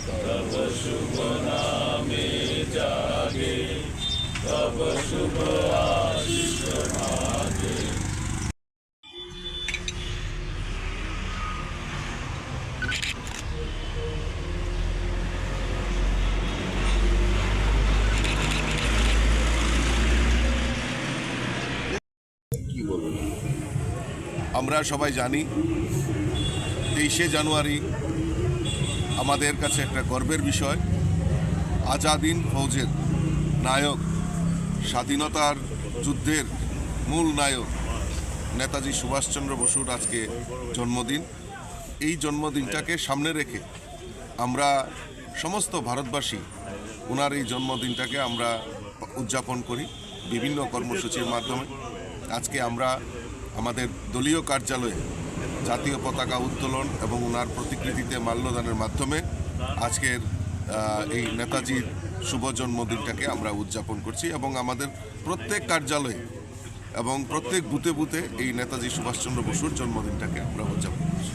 तब शुभ नामे जागे, तब शुभ आशीष मागे। আমরা সবাই জানি 23শে জানুয়ারি আমাদের কাছে একটা গর্বের বিষয়। আজাদ হিন্দ ফৌজের নায়ক, স্বাধীনতার যুদ্ধের মূল নায়ক নেতাজি সুভাষচন্দ্র বসুর আজকে জন্মদিন। এই জন্মদিনটাকে সামনে রেখে আমরা সমস্ত ভারতবাসী ওনার এই জন্মদিনটাকে আমরা উদযাপন করি বিভিন্ন কর্মসূচির মাধ্যমে। আজকে আমরা আমাদের দলীয় কার্যালয়ে জাতীয় পতাকা উত্তোলন এবং ওনার প্রতিকৃতিতে মাল্যদানের মাধ্যমে আজকের এই নেতাজির শুভ জন্মদিনটাকে আমরা উদযাপন করছি এবং আমাদের প্রত্যেক কার্যালয়ে এবং প্রত্যেক বুথে বুথে এই নেতাজি সুভাষচন্দ্র বসুর জন্মদিনটাকে আমরা উদযাপন করছি।